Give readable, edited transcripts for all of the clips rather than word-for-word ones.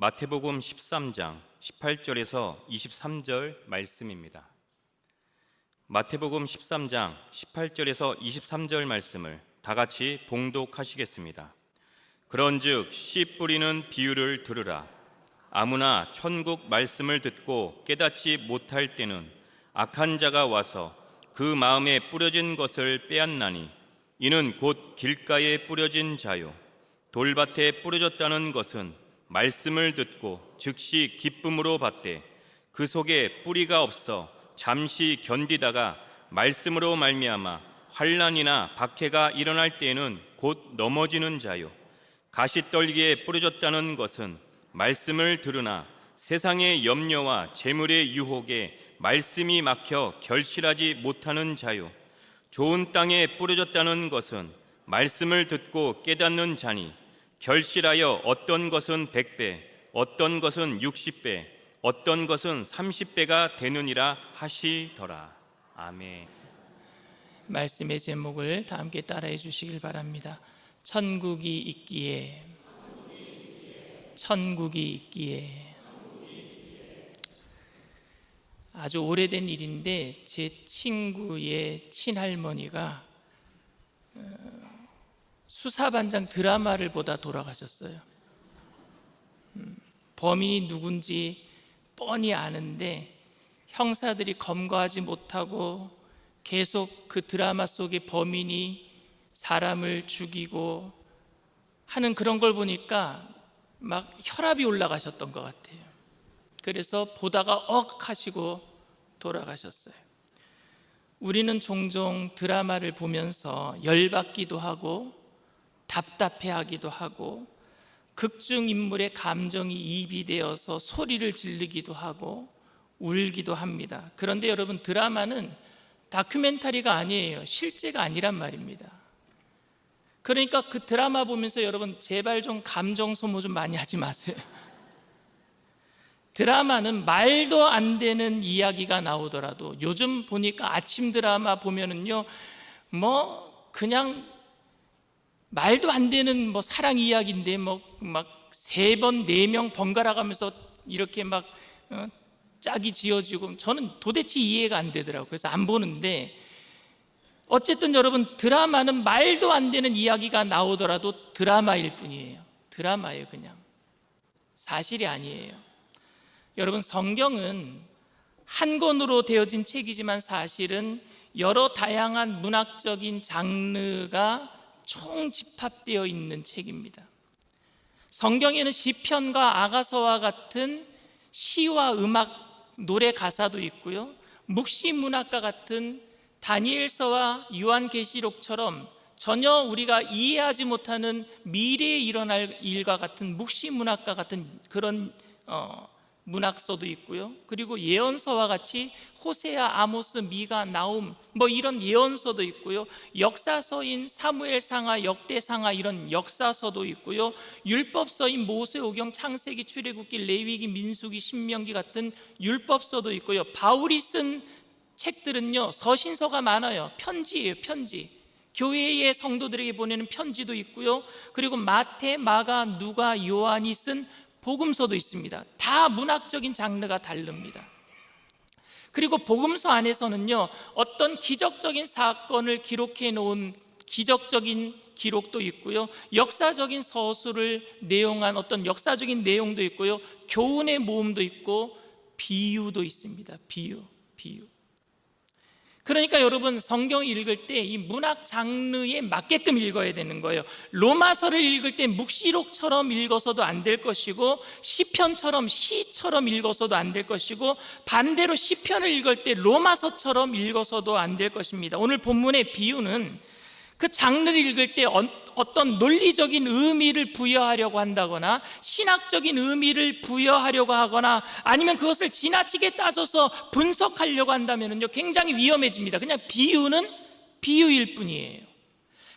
마태복음 13장 18절에서 23절 말씀입니다. 마태복음 13장 18절에서 23절 말씀을 다 같이 봉독하시겠습니다. 그런즉 씨 뿌리는 비유를 들으라. 아무나 천국 말씀을 듣고 깨닫지 못할 때는 악한 자가 와서 그 마음에 뿌려진 것을 빼앗나니 이는 곧 길가에 뿌려진 자요 돌밭에 뿌려졌다는 것은 말씀을 듣고 즉시 기쁨으로 받되 그 속에 뿌리가 없어 잠시 견디다가 말씀으로 말미암아 환난이나 박해가 일어날 때에는 곧 넘어지는 자요 가시떨기에 뿌려졌다는 것은 말씀을 들으나 세상의 염려와 재물의 유혹에 말씀이 막혀 결실하지 못하는 자요 좋은 땅에 뿌려졌다는 것은 말씀을 듣고 깨닫는 자니 결실하여 어떤 것은 100배, 어떤 것은 60배, 어떤 것은 30배가 되느니라 하시더라. 아멘. 말씀의 제목을 다 함께 따라해 주시길 바랍니다. 천국이 있기에, 천국이 있기에. 아주 오래된 일인데 제 친구의 친할머니가 수사반장 드라마를 보다 돌아가셨어요. 범인이 누군지 뻔히 아는데 형사들이 검거하지 못하고 계속 그 드라마 속의 범인이 사람을 죽이고 하는 그런 걸 보니까 막 혈압이 올라가셨던 것 같아요. 그래서 보다가 억 하시고 돌아가셨어요. 우리는 종종 드라마를 보면서 열받기도 하고 답답해하기도 하고 극중 인물의 감정이 입이 되어서 소리를 지르기도 하고 울기도 합니다. 그런데 여러분, 드라마는 다큐멘터리가 아니에요. 실제가 아니란 말입니다. 그러니까 그 드라마 보면서 여러분 제발 좀 감정 소모 좀 많이 하지 마세요. 드라마는 말도 안 되는 이야기가 나오더라도 요즘 보니까 아침 드라마 보면은요 그냥 말도 안 되는 사랑 이야기인데 막 3번 4명 번갈아 가면서 이렇게 짝이 지어지고 저는 도대체 이해가 안 되더라고요. 그래서 안 보는데 어쨌든 여러분, 드라마는 말도 안 되는 이야기가 나오더라도 드라마일 뿐이에요. 드라마예요. 그냥 사실이 아니에요. 여러분, 성경은 한 권으로 되어진 책이지만 사실은 여러 다양한 문학적인 장르가 총집합되어 있는 책입니다. 성경에는 시편과 아가서와 같은 시와 음악, 노래 가사도 있고요, 묵시문학과 같은 다니엘서와 요한계시록처럼 전혀 우리가 이해하지 못하는 미래에 일어날 일과 같은 묵시문학과 같은 그런 문학서도 있고요, 그리고 예언서와 같이 호세아, 아모스, 미가, 나움 이런 예언서도 있고요, 역사서인 사무엘상하, 역대상하 이런 역사서도 있고요, 율법서인 모세오경, 창세기, 출애굽기, 레위기, 민수기, 신명기 같은 율법서도 있고요, 바울이 쓴 책들은요 서신서가 많아요. 편지예요. 편지. 교회의 성도들에게 보내는 편지도 있고요, 그리고 마태, 마가, 누가, 요한이 쓴 복음서도 있습니다. 다 문학적인 장르가 다릅니다. 그리고 복음서 안에서는요 어떤 기적적인 사건을 기록해 놓은 기적적인 기록도 있고요, 역사적인 서술을 내용한 어떤 역사적인 내용도 있고요, 교훈의 모음도 있고 비유도 있습니다. 비유. 그러니까 여러분, 성경 읽을 때 이 문학 장르에 맞게끔 읽어야 되는 거예요. 로마서를 읽을 때 묵시록처럼 읽어서도 안 될 것이고, 시편처럼 시처럼 읽어서도 안 될 것이고, 반대로 시편을 읽을 때 로마서처럼 읽어서도 안 될 것입니다. 오늘 본문의 비유는 그 장르를 읽을 때 어떤 논리적인 의미를 부여하려고 한다거나 신학적인 의미를 부여하려고 하거나 아니면 그것을 지나치게 따져서 분석하려고 한다면요 굉장히 위험해집니다. 그냥 비유는 비유일 뿐이에요.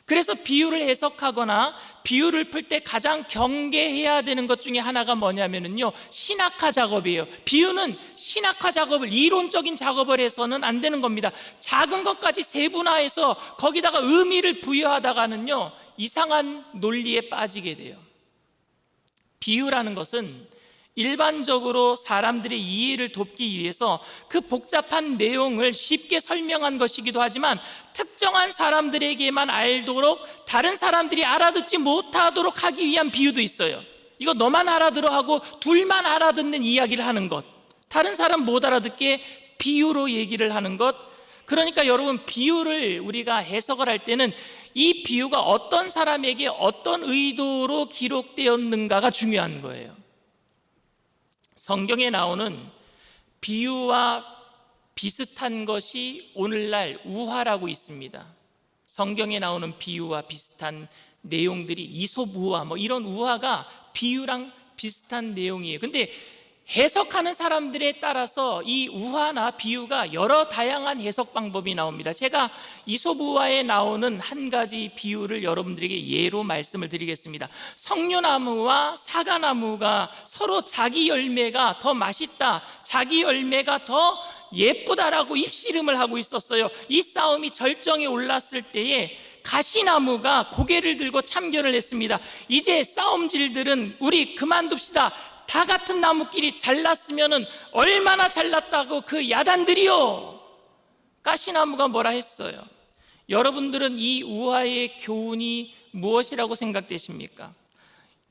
그래서 비유를 해석하거나 비유를 풀 때 가장 경계해야 되는 것 중에 하나가 뭐냐면요 신학화 작업이에요. 비유는 신학화 작업을, 이론적인 작업을 해서는 안 되는 겁니다. 작은 것까지 세분화해서 거기다가 의미를 부여하다가는요 이상한 논리에 빠지게 돼요. 비유라는 것은 일반적으로 사람들의 이해를 돕기 위해서 그 복잡한 내용을 쉽게 설명한 것이기도 하지만 특정한 사람들에게만 알도록 다른 사람들이 알아듣지 못하도록 하기 위한 비유도 있어요. 이거 너만 알아들어 하고 둘만 알아듣는 이야기를 하는 것, 다른 사람 못 알아듣게 비유로 얘기를 하는 것. 그러니까 여러분, 비유를 우리가 해석을 할 때는 이 비유가 어떤 사람에게 어떤 의도로 기록되었는가가 중요한 거예요. 성경에 나오는 비유와 비슷한 것이 오늘날 우화라고 있습니다. 성경에 나오는 비유와 비슷한 내용들이 이솝 우화, 이런 우화가 비유랑 비슷한 내용이에요. 근데 해석하는 사람들에 따라서 이 우화나 비유가 여러 다양한 해석 방법이 나옵니다. 제가 이솝 우화에 나오는 한 가지 비유를 여러분들에게 예로 말씀을 드리겠습니다. 석류나무와 사과나무가 서로 자기 열매가 더 맛있다, 자기 열매가 더 예쁘다라고 입씨름을 하고 있었어요. 이 싸움이 절정에 올랐을 때에 가시나무가 고개를 들고 참견을 했습니다. 이제 싸움질들은 우리 그만둡시다. 다 같은 나무끼리 잘났으면 얼마나 잘났다고 그 야단들이요. 가시나무가 뭐라 했어요? 여러분들은 이 우화의 교훈이 무엇이라고 생각되십니까?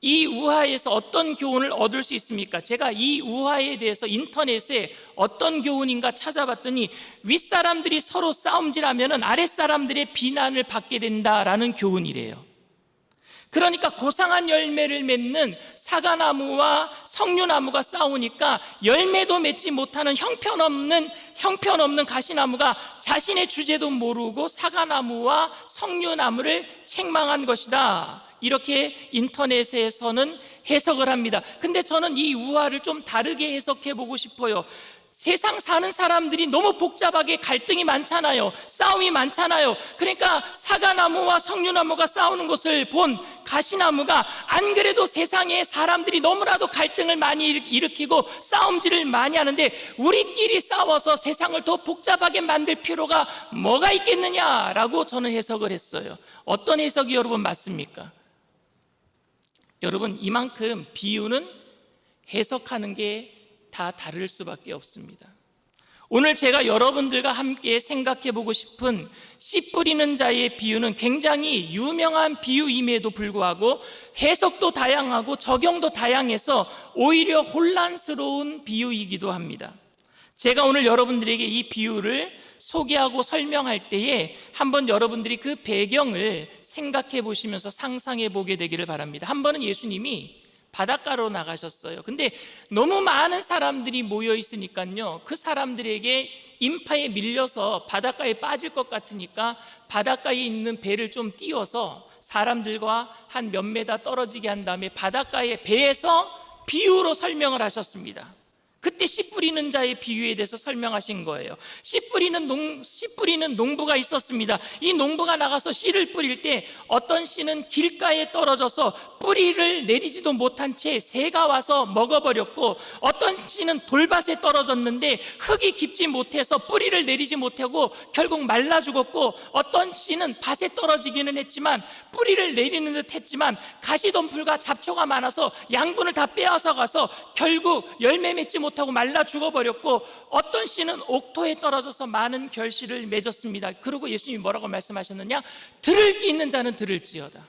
이 우화에서 어떤 교훈을 얻을 수 있습니까? 제가 이 우화에 대해서 인터넷에 어떤 교훈인가 찾아봤더니 윗사람들이 서로 싸움질하면 아랫사람들의 비난을 받게 된다라는 교훈이래요. 그러니까 고상한 열매를 맺는 사과나무와 석류나무가 싸우니까 열매도 맺지 못하는 형편없는 가시나무가 자신의 주제도 모르고 사과나무와 석류나무를 책망한 것이다. 이렇게 인터넷에서는 해석을 합니다. 근데 저는 이 우화를 좀 다르게 해석해 보고 싶어요. 세상 사는 사람들이 너무 복잡하게 갈등이 많잖아요. 싸움이 많잖아요. 그러니까 사과나무와 석류나무가 싸우는 것을 본 가시나무가 안 그래도 세상에 사람들이 너무나도 갈등을 많이 일으키고 싸움질을 많이 하는데 우리끼리 싸워서 세상을 더 복잡하게 만들 필요가 뭐가 있겠느냐라고 저는 해석을 했어요. 어떤 해석이 여러분 맞습니까? 여러분, 이만큼 비유는 해석하는 게 다 다를 수밖에 없습니다. 오늘 제가 여러분들과 함께 생각해 보고 싶은 씨 뿌리는 자의 비유는 굉장히 유명한 비유임에도 불구하고 해석도 다양하고 적용도 다양해서 오히려 혼란스러운 비유이기도 합니다. 제가 오늘 여러분들에게 이 비유를 소개하고 설명할 때에 한번 여러분들이 그 배경을 생각해 보시면서 상상해 보게 되기를 바랍니다. 한 번은 예수님이 바닷가로 나가셨어요. 근데 너무 많은 사람들이 모여 있으니까요, 그 사람들에게 인파에 밀려서 바닷가에 빠질 것 같으니까 바닷가에 있는 배를 좀 띄워서 사람들과 한 몇 메다 떨어지게 한 다음에 바닷가의 배에서 비유로 설명을 하셨습니다. 그때 씨 뿌리는 자의 비유에 대해서 설명하신 거예요. 씨 뿌리는 농부가 있었습니다. 이 농부가 나가서 씨를 뿌릴 때 어떤 씨는 길가에 떨어져서 뿌리를 내리지도 못한 채 새가 와서 먹어버렸고, 어떤 씨는 돌밭에 떨어졌는데 흙이 깊지 못해서 뿌리를 내리지 못하고 결국 말라 죽었고, 어떤 씨는 밭에 떨어지기는 했지만 뿌리를 내리는 듯 했지만 가시덤불과 잡초가 많아서 양분을 다 빼앗아 가서 결국 열매 맺지 못하고 말라 죽어버렸고, 어떤 씨는 옥토에 떨어져서 많은 결실을 맺었습니다. 그리고 예수님이 뭐라고 말씀하셨느냐? 들을 귀 있는 자는 들을지어다,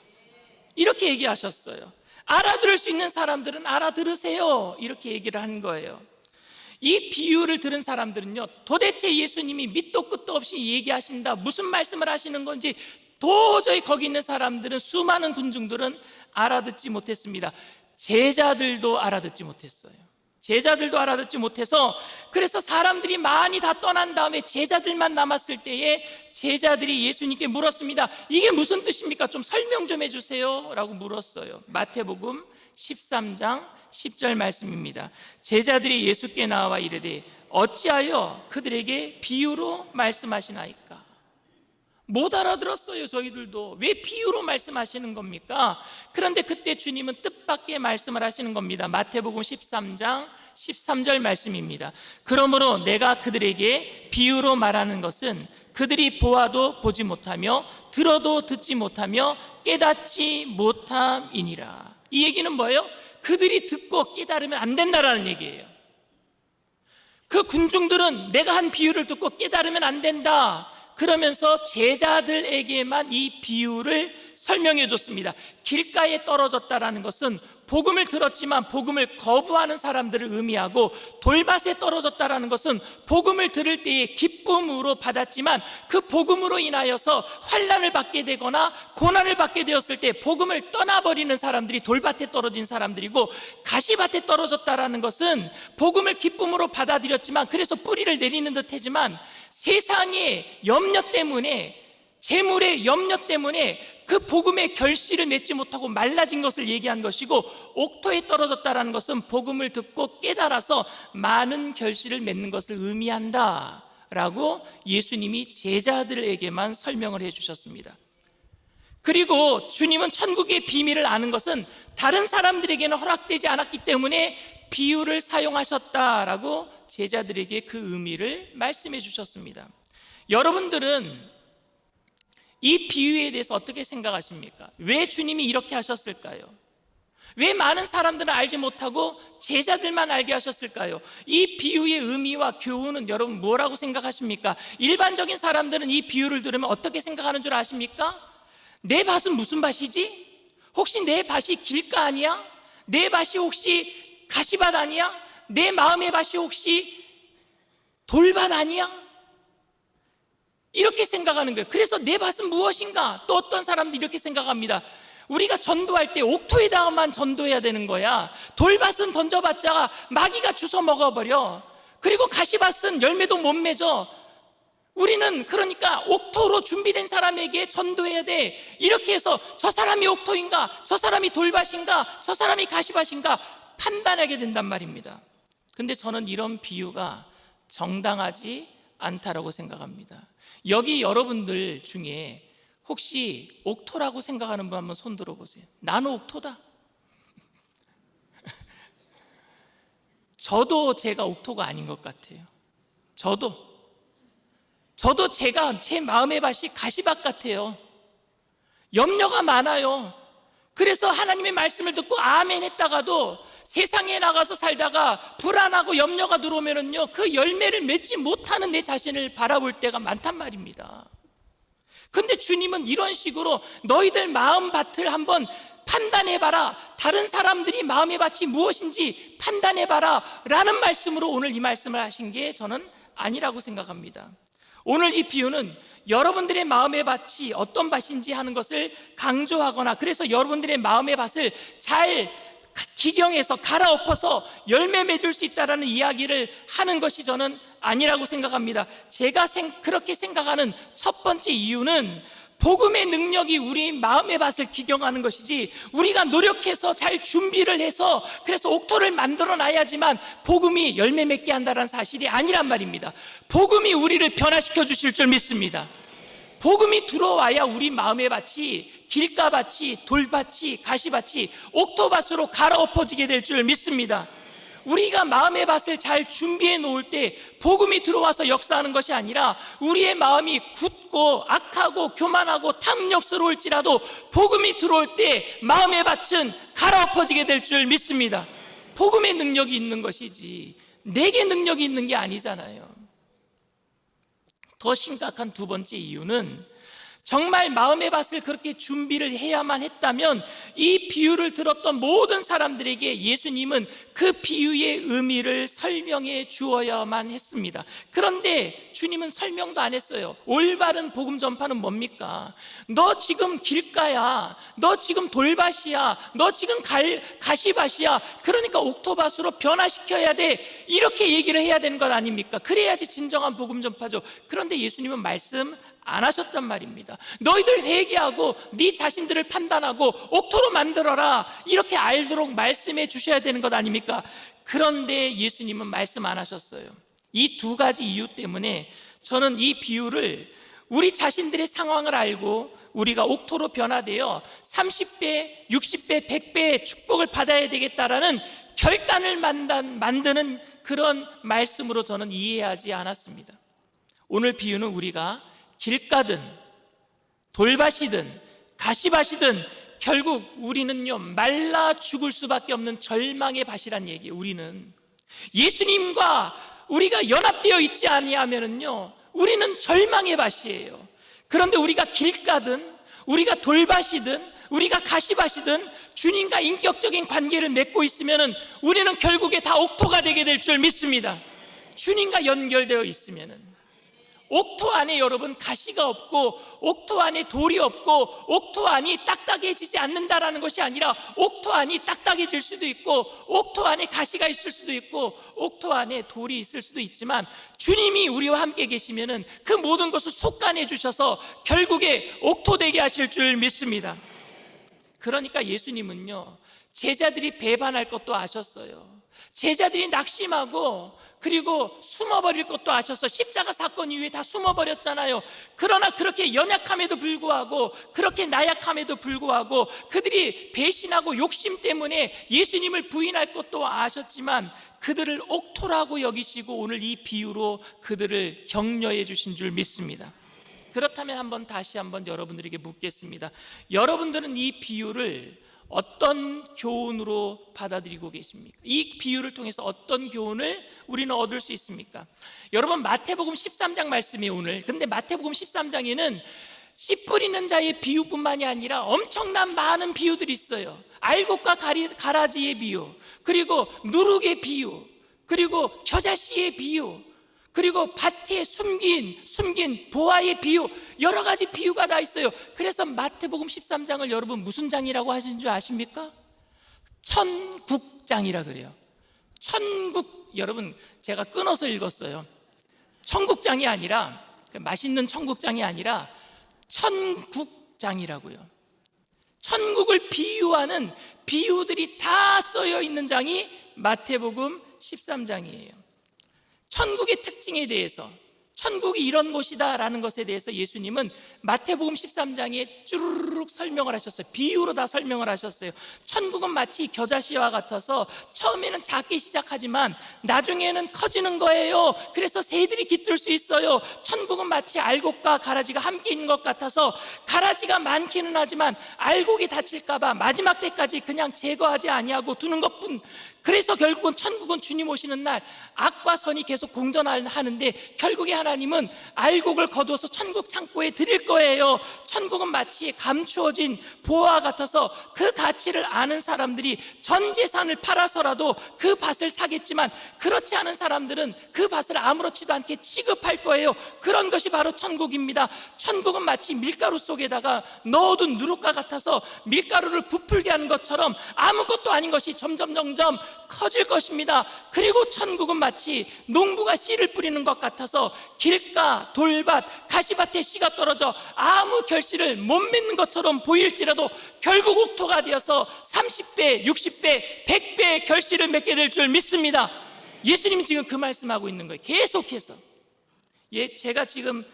이렇게 얘기하셨어요. 알아들을 수 있는 사람들은 알아들으세요, 이렇게 얘기를 한 거예요. 이 비유를 들은 사람들은요, 도대체 예수님이 밑도 끝도 없이 얘기하신다, 무슨 말씀을 하시는 건지 도저히 거기 있는 사람들은, 수많은 군중들은 알아듣지 못했습니다. 제자들도 알아듣지 못했어요. 제자들도 알아듣지 못해서, 그래서 사람들이 많이 다 떠난 다음에 제자들만 남았을 때에 제자들이 예수님께 물었습니다. 이게 무슨 뜻입니까? 좀 설명 좀 해주세요 라고 물었어요. 마태복음 13장 10절 말씀입니다. 제자들이 예수께 나와 이르되 어찌하여 그들에게 비유로 말씀하시나이까? 못 알아들었어요. 저희들도. 왜 비유로 말씀하시는 겁니까? 그런데 그때 주님은 뜻밖의 말씀을 하시는 겁니다. 마태복음 13장 13절 말씀입니다. 그러므로 내가 그들에게 비유로 말하는 것은 그들이 보아도 보지 못하며 들어도 듣지 못하며 깨닫지 못함이니라. 이 얘기는 뭐예요? 그들이 듣고 깨달으면 안 된다라는 얘기예요. 그 군중들은 내가 한 비유를 듣고 깨달으면 안 된다 그러면서 제자들에게만 이 비유를 설명해 줬습니다. 길가에 떨어졌다라는 것은 복음을 들었지만 복음을 거부하는 사람들을 의미하고, 돌밭에 떨어졌다라는 것은 복음을 들을 때에 기쁨으로 받았지만 그 복음으로 인하여서 환난을 받게 되거나 고난을 받게 되었을 때 복음을 떠나버리는 사람들이 돌밭에 떨어진 사람들이고, 가시밭에 떨어졌다라는 것은 복음을 기쁨으로 받아들였지만 그래서 뿌리를 내리는 듯하지만 세상의 염려 때문에, 재물의 염려 때문에 그 복음의 결실을 맺지 못하고 말라진 것을 얘기한 것이고, 옥토에 떨어졌다라는 것은 복음을 듣고 깨달아서 많은 결실을 맺는 것을 의미한다 라고 예수님이 제자들에게만 설명을 해 주셨습니다. 그리고 주님은 천국의 비밀을 아는 것은 다른 사람들에게는 허락되지 않았기 때문에 비유를 사용하셨다라고 제자들에게 그 의미를 말씀해 주셨습니다. 여러분들은 이 비유에 대해서 어떻게 생각하십니까? 왜 주님이 이렇게 하셨을까요? 왜 많은 사람들은 알지 못하고 제자들만 알게 하셨을까요? 이 비유의 의미와 교훈은 여러분 뭐라고 생각하십니까? 일반적인 사람들은 이 비유를 들으면 어떻게 생각하는 줄 아십니까? 내 밭은 무슨 밭이지? 혹시 내 밭이 길가 아니야? 내 밭이 혹시 가시밭 아니야? 내 마음의 밭이 혹시 돌밭 아니야? 이렇게 생각하는 거예요. 그래서 내 밭은 무엇인가? 또 어떤 사람들이 이렇게 생각합니다. 우리가 전도할 때 옥토에다가만 전도해야 되는 거야. 돌밭은 던져봤자 마귀가 주워 먹어버려. 그리고 가시밭은 열매도 못 맺어. 우리는 그러니까 옥토로 준비된 사람에게 전도해야 돼. 이렇게 해서 저 사람이 옥토인가? 저 사람이 돌밭인가? 저 사람이 가시밭인가? 판단하게 된단 말입니다. 근데 저는 이런 비유가 정당하지 않다라고 생각합니다. 여기 여러분들 중에 혹시 옥토라고 생각하는 분 한번 손 들어보세요. 나는 옥토다. 저도 제가 옥토가 아닌 것 같아요. 저도 제가 제 마음의 밭이 가시밭 같아요. 염려가 많아요. 그래서 하나님의 말씀을 듣고 아멘 했다가도 세상에 나가서 살다가 불안하고 염려가 들어오면은요, 그 열매를 맺지 못하는 내 자신을 바라볼 때가 많단 말입니다. 근데 주님은 이런 식으로 너희들 마음 밭을 한번 판단해봐라, 다른 사람들이 마음의 밭이 무엇인지 판단해봐라 라는 말씀으로 오늘 이 말씀을 하신 게 저는 아니라고 생각합니다. 오늘 이 비유는 여러분들의 마음의 밭이 어떤 밭인지 하는 것을 강조하거나, 그래서 여러분들의 마음의 밭을 잘 기경해서 갈아엎어서 열매 맺을 수 있다는 이야기를 하는 것이 저는 아니라고 생각합니다. 제가 그렇게 생각하는 첫 번째 이유는 복음의 능력이 우리 마음의 밭을 기경하는 것이지, 우리가 노력해서 잘 준비를 해서 그래서 옥토를 만들어 놔야지만 복음이 열매 맺게 한다는 사실이 아니란 말입니다. 복음이 우리를 변화시켜 주실 줄 믿습니다. 복음이 들어와야 우리 마음의 밭이 길가밭이, 돌밭이, 가시밭이 옥토밭으로 갈아엎어지게 될 줄 믿습니다. 우리가 마음의 밭을 잘 준비해 놓을 때 복음이 들어와서 역사하는 것이 아니라, 우리의 마음이 굳고 악하고 교만하고 탐욕스러울지라도 복음이 들어올 때 마음의 밭은 갈아엎어지게 될 줄 믿습니다. 복음의 능력이 있는 것이지 내게 능력이 있는 게 아니잖아요. 더 심각한 두 번째 이유는, 정말 마음의 밭을 그렇게 준비를 해야만 했다면 이 비유를 들었던 모든 사람들에게 예수님은 그 비유의 의미를 설명해 주어야만 했습니다. 그런데 주님은 설명도 안 했어요. 올바른 복음 전파는 뭡니까? 너 지금 길가야, 너 지금 돌밭이야, 너 지금 가시밭이야, 그러니까 옥토밭으로 변화시켜야 돼, 이렇게 얘기를 해야 되는 것 아닙니까? 그래야지 진정한 복음 전파죠. 그런데 예수님은 말씀 안 하셨단 말입니다. 너희들 회개하고 네 자신들을 판단하고 옥토로 만들어라, 이렇게 알도록 말씀해 주셔야 되는 것 아닙니까? 그런데 예수님은 말씀 안 하셨어요. 이 두 가지 이유 때문에 저는 이 비유를 우리 자신들의 상황을 알고 우리가 옥토로 변화되어 30배, 60배, 100배의 축복을 받아야 되겠다라는 결단을 만드는 그런 말씀으로 저는 이해하지 않았습니다. 오늘 비유는 우리가 길가든 돌밭이든 가시밭이든 결국 우리는요 말라 죽을 수밖에 없는 절망의 밭이란 얘기예요. 우리는 예수님과 우리가 연합되어 있지 아니하면은요 우리는 절망의 밭이에요. 그런데 우리가 길가든 우리가 돌밭이든 우리가 가시밭이든 주님과 인격적인 관계를 맺고 있으면은 우리는 결국에 다 옥토가 되게 될 줄 믿습니다. 주님과 연결되어 있으면은. 옥토 안에 여러분 가시가 없고 옥토 안에 돌이 없고 옥토 안이 딱딱해지지 않는다라는 것이 아니라 옥토 안이 딱딱해질 수도 있고 옥토 안에 가시가 있을 수도 있고 옥토 안에 돌이 있을 수도 있지만 주님이 우리와 함께 계시면은 그 모든 것을 속간해 주셔서 결국에 옥토 되게 하실 줄 믿습니다. 그러니까 예수님은요 제자들이 배반할 것도 아셨어요. 제자들이 낙심하고 그리고 숨어버릴 것도 아셔서 십자가 사건 이후에 다 숨어버렸잖아요. 그러나 그렇게 연약함에도 불구하고 그렇게 나약함에도 불구하고 그들이 배신하고 욕심 때문에 예수님을 부인할 것도 아셨지만 그들을 옥토라고 여기시고 오늘 이 비유로 그들을 격려해 주신 줄 믿습니다. 그렇다면 다시 한번 여러분들에게 묻겠습니다. 여러분들은 이 비유를 어떤 교훈으로 받아들이고 계십니까? 이 비유를 통해서 어떤 교훈을 우리는 얻을 수 있습니까? 여러분 마태복음 13장 말씀이 오늘, 근데 마태복음 13장에는 씨 뿌리는 자의 비유뿐만이 아니라 엄청난 많은 비유들이 있어요. 알곡과 가라지의 비유, 그리고 누룩의 비유, 그리고 겨자씨의 비유, 그리고 밭에 숨긴 보아의 비유, 여러 가지 비유가 다 있어요. 그래서 마태복음 13장을 여러분 무슨 장이라고 하신 줄 아십니까? 천국장이라 그래요. 천국, 여러분 제가 끊어서 읽었어요. 천국장이 아니라 맛있는 천국장이 아니라 천국장이라고요. 천국을 비유하는 비유들이 다 쓰여 있는 장이 마태복음 13장이에요. 천국의 특징에 대해서, 천국이 이런 곳이다라는 것에 대해서 예수님은 마태복음 13장에 쭈르륵 설명을 하셨어요. 비유로 다 설명을 하셨어요. 천국은 마치 겨자씨와 같아서 처음에는 작게 시작하지만 나중에는 커지는 거예요. 그래서 새들이 깃들 수 있어요. 천국은 마치 알곡과 가라지가 함께 있는 것 같아서 가라지가 많기는 하지만 알곡이 다칠까 봐 마지막 때까지 그냥 제거하지 아니하고 두는 것뿐. 그래서 결국은 천국은 주님 오시는 날 악과 선이 계속 공존하는데 결국에 하나님은 알곡을 거두어서 천국 창고에 드릴 거예요. 천국은 마치 감추어진 보화와 같아서 그 가치를 아는 사람들이 전 재산을 팔아서라도 그 밭을 사겠지만 그렇지 않은 사람들은 그 밭을 아무렇지도 않게 취급할 거예요. 그런 것이 바로 천국입니다. 천국은 마치 밀가루 속에다가 넣어둔 누룩과 같아서 밀가루를 부풀게 하는 것처럼 아무것도 아닌 것이 점점 커질 것입니다. 그리고 천국은 마치 농부가 씨를 뿌리는 것 같아서 길가, 돌밭, 가시밭에 씨가 떨어져 아무 결실을 못 맺는 것처럼 보일지라도 결국 옥토가 되어서 30배, 60배, 100배의 결실을 맺게 될 줄 믿습니다. 예수님이 지금 그 말씀하고 있는 거예요. 계속해서. 제가 지금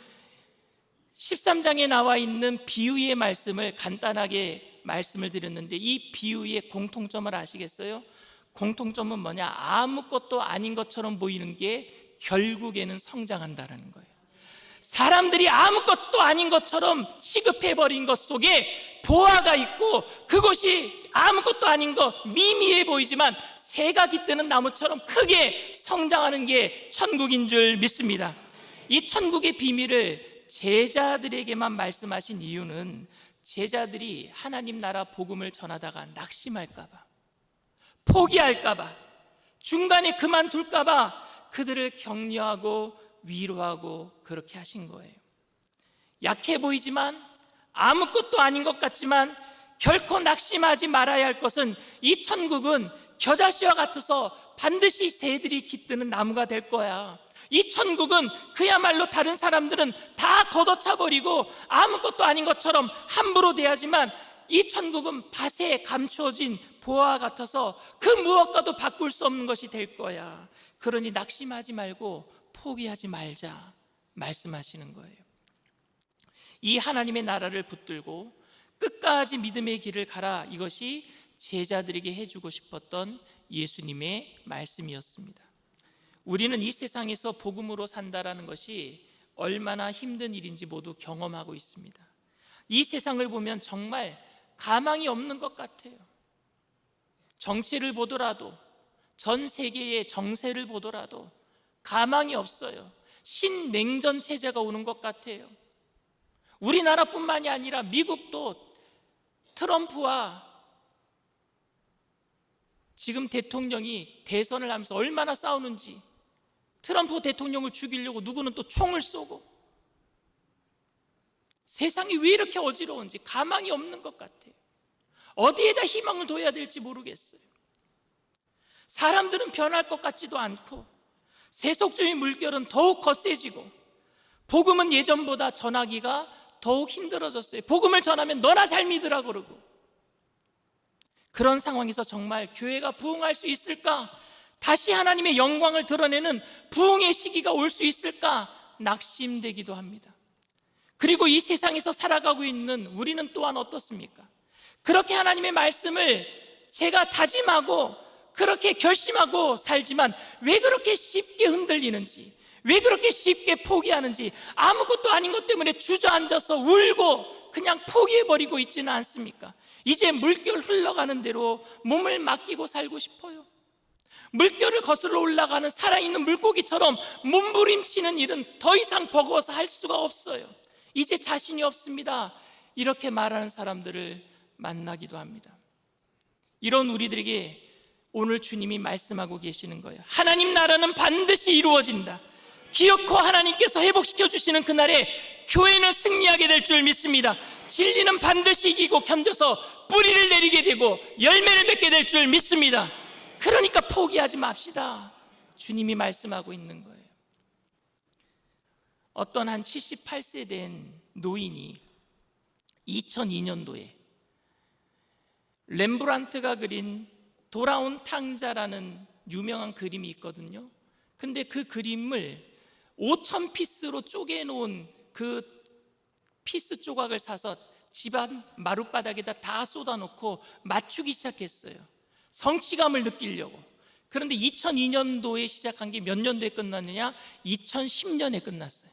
13장에 나와 있는 비유의 말씀을 간단하게 말씀을 드렸는데 이 비유의 공통점을 아시겠어요? 공통점은 뭐냐? 아무것도 아닌 것처럼 보이는 게 결국에는 성장한다는 거예요. 사람들이 아무것도 아닌 것처럼 취급해버린 것 속에 보화가 있고 그것이 아무것도 아닌 것 미미해 보이지만 새가 깃드는 나무처럼 크게 성장하는 게 천국인 줄 믿습니다. 이 천국의 비밀을 제자들에게만 말씀하신 이유는 제자들이 하나님 나라 복음을 전하다가 낙심할까 봐, 포기할까 봐, 중간에 그만둘까 봐 그들을 격려하고 위로하고 그렇게 하신 거예요. 약해 보이지만 아무것도 아닌 것 같지만 결코 낙심하지 말아야 할 것은 이 천국은 겨자씨와 같아서 반드시 새들이 깃드는 나무가 될 거야. 이 천국은 그야말로 다른 사람들은 다 걷어차버리고 아무것도 아닌 것처럼 함부로 대하지만 이 천국은 밭에 감추어진 보화와 같아서 그 무엇과도 바꿀 수 없는 것이 될 거야. 그러니 낙심하지 말고 포기하지 말자 말씀하시는 거예요. 이 하나님의 나라를 붙들고 끝까지 믿음의 길을 가라, 이것이 제자들에게 해주고 싶었던 예수님의 말씀이었습니다. 우리는 이 세상에서 복음으로 산다라는 것이 얼마나 힘든 일인지 모두 경험하고 있습니다. 이 세상을 보면 정말 가망이 없는 것 같아요. 정치를 보더라도, 전 세계의 정세를 보더라도 가망이 없어요. 신냉전 체제가 오는 것 같아요. 우리나라뿐만이 아니라 미국도 트럼프와 지금 대통령이 대선을 하면서 얼마나 싸우는지, 트럼프 대통령을 죽이려고 누구는 또 총을 쏘고, 세상이 왜 이렇게 어지러운지 가망이 없는 것 같아요. 어디에다 희망을 둬야 될지 모르겠어요. 사람들은 변할 것 같지도 않고, 세속주의 물결은 더욱 거세지고, 복음은 예전보다 전하기가 더욱 힘들어졌어요. 복음을 전하면 너나 잘 믿으라 그러고. 그런 상황에서 정말 교회가 부흥할 수 있을까? 다시 하나님의 영광을 드러내는 부흥의 시기가 올 수 있을까? 낙심되기도 합니다. 그리고 이 세상에서 살아가고 있는 우리는 또한 어떻습니까? 그렇게 하나님의 말씀을 제가 다짐하고 그렇게 결심하고 살지만 왜 그렇게 쉽게 흔들리는지, 왜 그렇게 쉽게 포기하는지, 아무것도 아닌 것 때문에 주저앉아서 울고 그냥 포기해버리고 있지는 않습니까? 이제 물결 흘러가는 대로 몸을 맡기고 살고 싶어요. 물결을 거슬러 올라가는 살아있는 물고기처럼 몸부림치는 일은 더 이상 버거워서 할 수가 없어요. 이제 자신이 없습니다. 이렇게 말하는 사람들을 만나기도 합니다. 이런 우리들에게 오늘 주님이 말씀하고 계시는 거예요. 하나님 나라는 반드시 이루어진다. 기어코 하나님께서 회복시켜 주시는 그날에 교회는 승리하게 될 줄 믿습니다. 진리는 반드시 이기고 견뎌서 뿌리를 내리게 되고 열매를 맺게 될 줄 믿습니다. 그러니까 포기하지 맙시다. 주님이 말씀하고 있는 거예요. 어떤 한 78세 된 노인이 2002년도에 렘브란트가 그린 돌아온 탕자라는 유명한 그림이 있거든요. 근데 그 그림을 5,000피스로 쪼개놓은 그 피스 조각을 사서 집안 마룻바닥에다 다 쏟아놓고 맞추기 시작했어요. 성취감을 느끼려고. 그런데 2002년도에 시작한 게 몇 년도에 끝났느냐? 2010년에 끝났어요.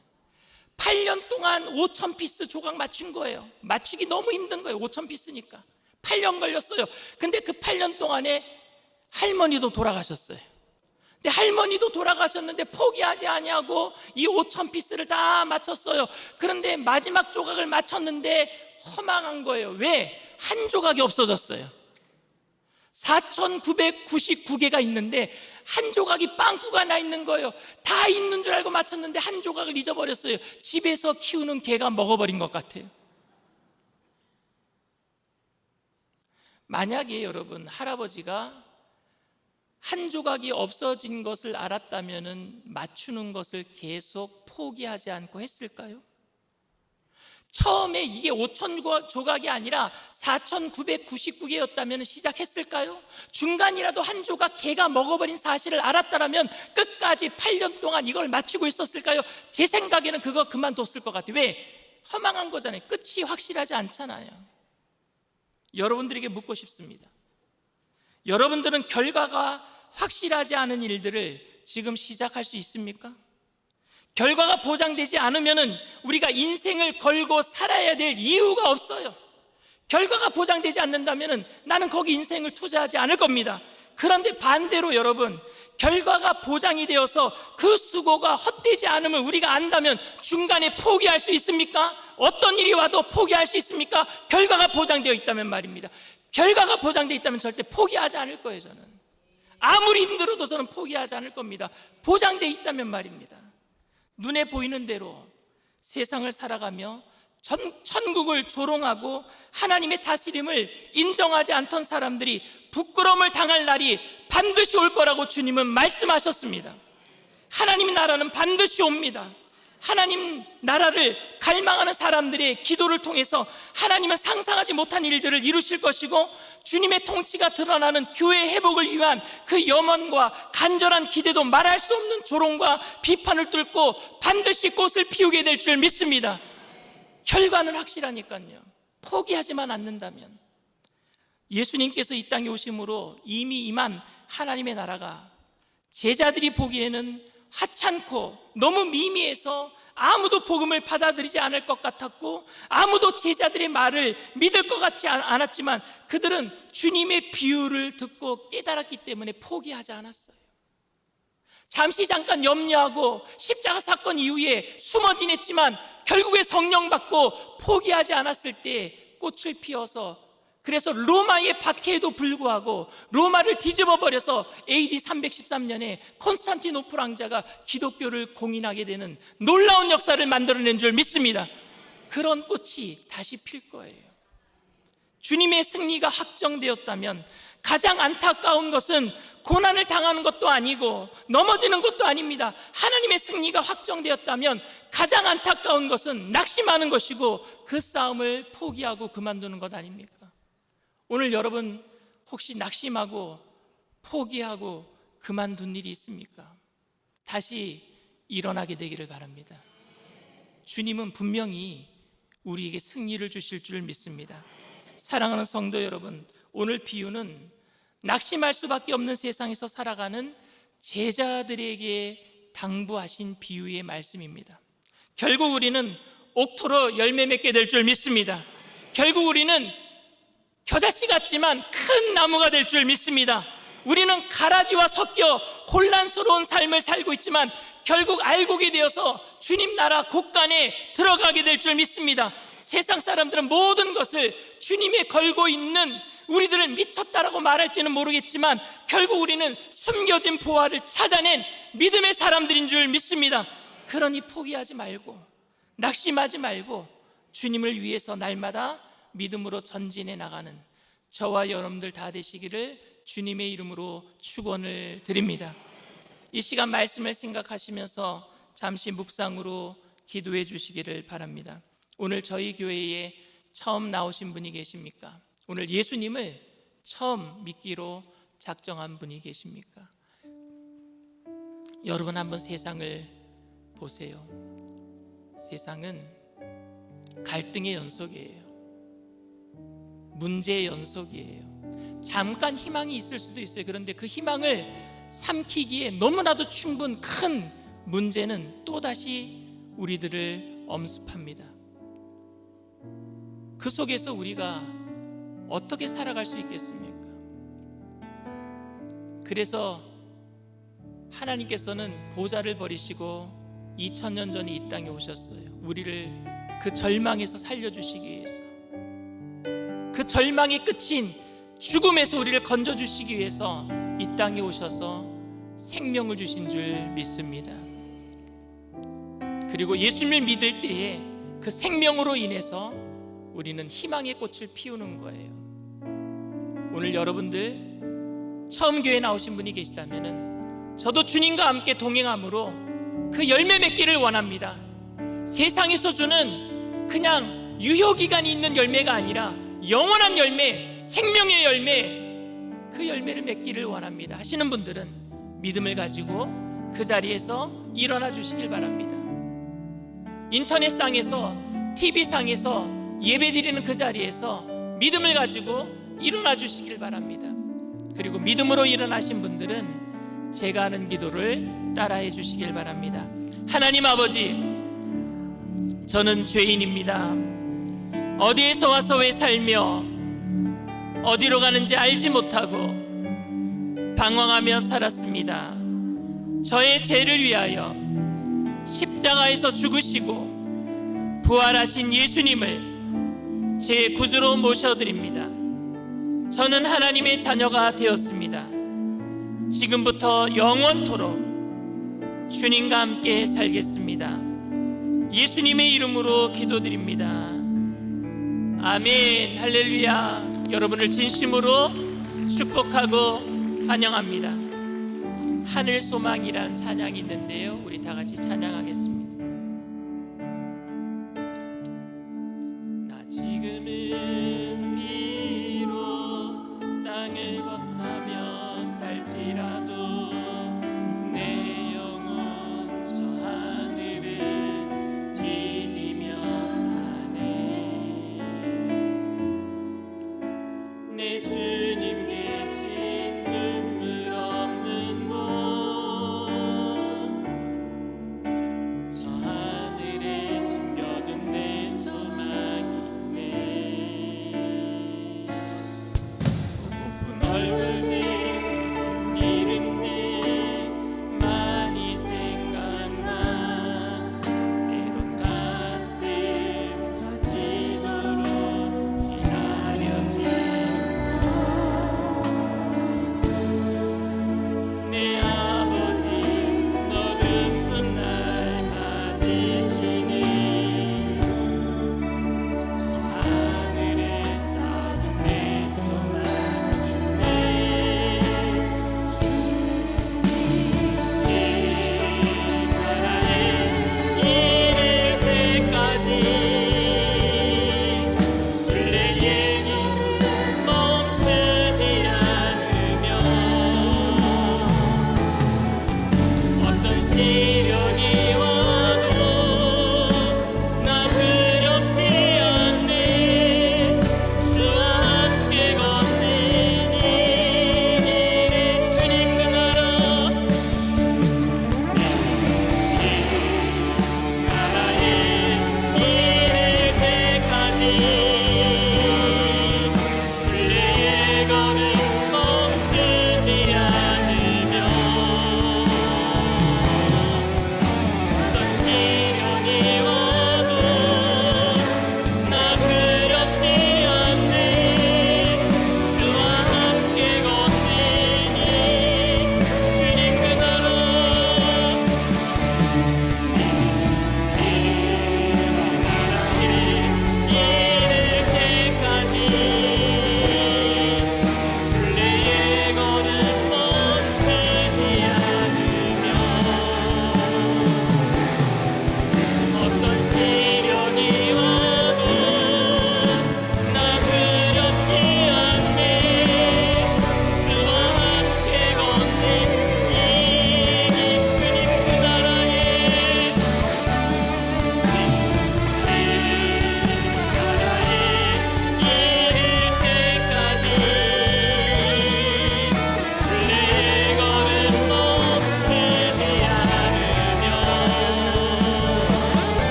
8년 동안 5,000피스 조각 맞춘 거예요. 맞추기 너무 힘든 거예요. 5,000피스니까 8년 걸렸어요. 근데 그 8년 동안에 할머니도 돌아가셨어요. 근데 할머니도 돌아가셨는데 포기하지 아니하고 이 5,000피스를 다 맞췄어요. 그런데 마지막 조각을 맞췄는데 허망한 거예요. 왜? 한 조각이 없어졌어요. 4,999개가 있는데 한 조각이 빵꾸가 나 있는 거예요. 다 있는 줄 알고 맞췄는데 한 조각을 잊어버렸어요. 집에서 키우는 개가 먹어버린 것 같아요. 만약에 여러분 할아버지가 한 조각이 없어진 것을 알았다면 맞추는 것을 계속 포기하지 않고 했을까요? 처음에 이게 5,000 조각이 아니라 4,999개였다면 시작했을까요? 중간이라도 한 조각 개가 먹어버린 사실을 알았다면 끝까지 8년 동안 이걸 맞추고 있었을까요? 제 생각에는 그거 그만뒀을 것 같아요. 왜? 허망한 거잖아요. 끝이 확실하지 않잖아요. 여러분들에게 묻고 싶습니다. 여러분들은 결과가 확실하지 않은 일들을 지금 시작할 수 있습니까? 결과가 보장되지 않으면 우리가 인생을 걸고 살아야 될 이유가 없어요. 결과가 보장되지 않는다면 나는 거기 인생을 투자하지 않을 겁니다. 그런데 반대로 여러분, 결과가 보장이 되어서 그 수고가 헛되지 않으면 우리가 안다면 중간에 포기할 수 있습니까? 어떤 일이 와도 포기할 수 있습니까? 결과가 보장되어 있다면 말입니다. 결과가 보장되어 있다면 절대 포기하지 않을 거예요. 저는 아무리 힘들어도 저는 포기하지 않을 겁니다. 보장되어 있다면 말입니다. 눈에 보이는 대로 세상을 살아가며 천국을 조롱하고 하나님의 다스림을 인정하지 않던 사람들이 부끄러움을 당할 날이 반드시 올 거라고 주님은 말씀하셨습니다. 하나님의 나라는 반드시 옵니다. 하나님 나라를 갈망하는 사람들의 기도를 통해서 하나님은 상상하지 못한 일들을 이루실 것이고, 주님의 통치가 드러나는 교회의 회복을 위한 그 염원과 간절한 기대도 말할 수 없는 조롱과 비판을 뚫고 반드시 꽃을 피우게 될 줄 믿습니다. 결과는 확실하니까요. 포기하지만 않는다면. 예수님께서 이 땅에 오심으로 이미 임한 하나님의 나라가 제자들이 보기에는 하찮고 너무 미미해서 아무도 복음을 받아들이지 않을 것 같았고 아무도 제자들의 말을 믿을 것 같지 않았지만 그들은 주님의 비유를 듣고 깨달았기 때문에 포기하지 않았어요. 잠시 잠깐 염려하고 십자가 사건 이후에 숨어 지냈지만 결국에 성령 받고 포기하지 않았을 때 꽃을 피워서, 그래서 로마의 박해에도 불구하고 로마를 뒤집어 버려서 AD 313년에 콘스탄티노플 왕자가 기독교를 공인하게 되는 놀라운 역사를 만들어낸 줄 믿습니다. 그런 꽃이 다시 필 거예요. 주님의 승리가 확정되었다면 가장 안타까운 것은 고난을 당하는 것도 아니고 넘어지는 것도 아닙니다. 하나님의 승리가 확정되었다면 가장 안타까운 것은 낙심하는 것이고 그 싸움을 포기하고 그만두는 것 아닙니까? 오늘 여러분 혹시 낙심하고 포기하고 그만둔 일이 있습니까? 다시 일어나게 되기를 바랍니다. 주님은 분명히 우리에게 승리를 주실 줄 믿습니다. 사랑하는 성도 여러분, 오늘 비유는 낙심할 수밖에 없는 세상에서 살아가는 제자들에게 당부하신 비유의 말씀입니다. 결국 우리는 옥토로 열매 맺게 될 줄 믿습니다. 결국 우리는 겨자씨 같지만 큰 나무가 될 줄 믿습니다. 우리는 가라지와 섞여 혼란스러운 삶을 살고 있지만 결국 알곡이 되어서 주님 나라 곳간에 들어가게 될 줄 믿습니다. 세상 사람들은 모든 것을 주님에 걸고 있는 우리들을 미쳤다라고 말할지는 모르겠지만 결국 우리는 숨겨진 보화를 찾아낸 믿음의 사람들인 줄 믿습니다. 그러니 포기하지 말고 낙심하지 말고 주님을 위해서 날마다 믿음으로 전진해 나가는 저와 여러분들 다 되시기를 주님의 이름으로 축원을 드립니다. 이 시간 말씀을 생각하시면서 잠시 묵상으로 기도해 주시기를 바랍니다. 오늘 저희 교회에 처음 나오신 분이 계십니까? 오늘 예수님을 처음 믿기로 작정한 분이 계십니까? 여러분 한번 세상을 보세요. 세상은 갈등의 연속이에요. 문제의 연속이에요. 잠깐 희망이 있을 수도 있어요. 그런데 그 희망을 삼키기에 너무나도 충분 큰 문제는 또다시 우리들을 엄습합니다. 그 속에서 우리가 어떻게 살아갈 수 있겠습니까? 그래서 하나님께서는 보좌를 버리시고 2000년 전에 이 땅에 오셨어요. 우리를 그 절망에서 살려주시기 위해서, 그 절망의 끝인 죽음에서 우리를 건져주시기 위해서 이 땅에 오셔서 생명을 주신 줄 믿습니다. 그리고 예수님을 믿을 때에 그 생명으로 인해서 우리는 희망의 꽃을 피우는 거예요. 오늘 여러분들 처음 교회 나오신 분이 계시다면 저도 주님과 함께 동행함으로 그 열매 맺기를 원합니다. 세상에서 주는 그냥 유효기간이 있는 열매가 아니라 영원한 열매, 생명의 열매, 그 열매를 맺기를 원합니다 하시는 분들은 믿음을 가지고 그 자리에서 일어나 주시길 바랍니다. 인터넷상에서, TV상에서 예배드리는 그 자리에서 믿음을 가지고 일어나 주시길 바랍니다. 그리고 믿음으로 일어나신 분들은 제가 하는 기도를 따라해 주시길 바랍니다. 하나님 아버지, 저는 죄인입니다. 어디에서 와서 왜 살며 어디로 가는지 알지 못하고 방황하며 살았습니다. 저의 죄를 위하여 십자가에서 죽으시고 부활하신 예수님을 제 구주로 모셔드립니다. 저는 하나님의 자녀가 되었습니다. 지금부터 영원토록 주님과 함께 살겠습니다. 예수님의 이름으로 기도드립니다. 아멘. 할렐루야. 여러분을 진심으로 축복하고 환영합니다. 하늘 소망이라는 찬양이 있는데요, 우리 다 같이 찬양하겠습니다. 나 지금은 비록 땅을 버타며 살지라도 내 영혼 저 하늘을 디디며 사네. 내 주님 계신 눈물 없는 곳 저 하늘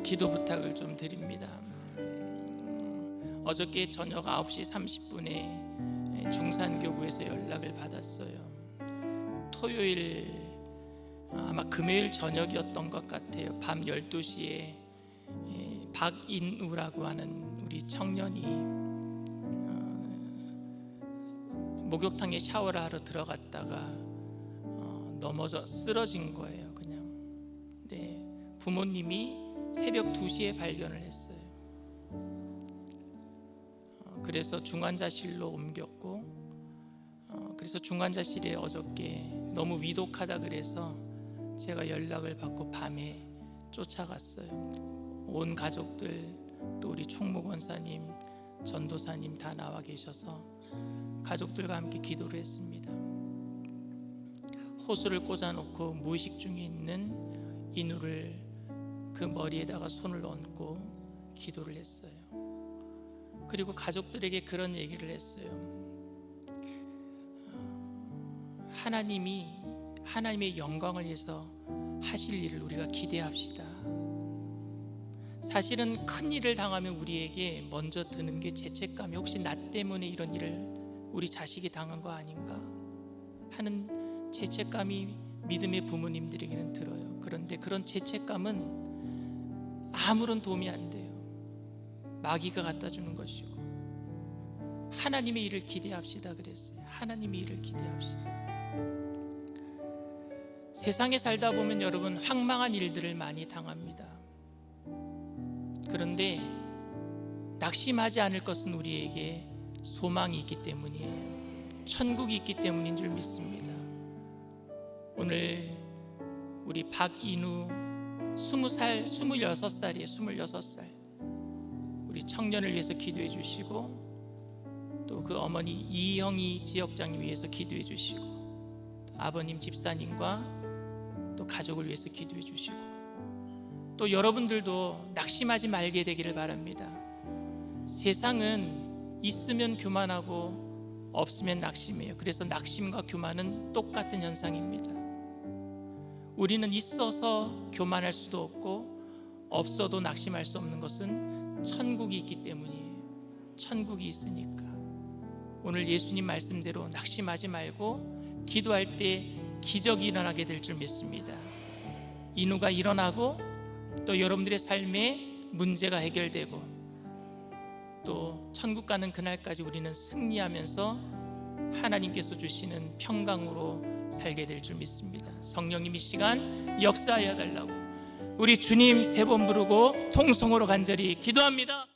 기도 부탁을 좀 드립니다. 어저께 저녁 9시 30분에 중산교구에서 연락을 받았어요. 토요일 아마 금요일 저녁이었던 것 같아요. 밤 12시에 박인우라고 하는 우리 청년이 목욕탕에 샤워를 하러 들어갔다가 넘어져 쓰러진 거예요. 그냥. 근데 부모님이 새벽 2시에 발견을 했어요. 그래서 중환자실로 옮겼고, 그래서 중환자실에 어저께 너무 위독하다 그래서 제가 연락을 받고 밤에 쫓아갔어요. 온 가족들, 또 우리 총무권사님, 전도사님 다 나와 계셔서 가족들과 함께 기도를 했습니다. 호수를 꽂아놓고 무의식 중에 있는 인우를 그 머리에다가 손을 얹고 기도를 했어요. 그리고 가족들에게 그런 얘기를 했어요. 하나님의 영광을 위해서 하실 일을 우리가 기대합시다. 사실은 큰 일을 당하면 우리에게 먼저 드는 게 죄책감이, 혹시 나 때문에 이런 일을 우리 자식이 당한 거 아닌가 하는 죄책감이 믿음의 부모님들에게는 들어요. 그런데 그런 죄책감은 아무런 도움이 안 돼요. 마귀가 갖다 주는 것이고, 하나님의 일을 기대합시다 그랬어요. 하나님의 일을 기대합시다. 세상에 살다 보면 여러분 황망한 일들을 많이 당합니다. 그런데 낙심하지 않을 것은 우리에게 소망이 있기 때문이에요. 천국이 있기 때문인 줄 믿습니다. 오늘 우리 박인우 20살, 26살이에요. 26살 우리 청년을 위해서 기도해 주시고, 또 그 어머니 이형희 지역장님 위해서 기도해 주시고, 아버님 집사님과 또 가족을 위해서 기도해 주시고, 또 여러분들도 낙심하지 말게 되기를 바랍니다. 세상은 있으면 교만하고 없으면 낙심해요. 그래서 낙심과 교만은 똑같은 현상입니다. 우리는 있어서 교만할 수도 없고 없어도 낙심할 수 없는 것은 천국이 있기 때문이에요. 천국이 있으니까 오늘 예수님 말씀대로 낙심하지 말고 기도할 때 기적이 일어나게 될 줄 믿습니다. 인후가 일어나고 또 여러분들의 삶에 문제가 해결되고 또 천국 가는 그날까지 우리는 승리하면서 하나님께서 주시는 평강으로 살게 될 줄 믿습니다. 성령님 이 시간 역사하여 달라고 우리 주님 세 번 부르고 통성으로 간절히 기도합니다.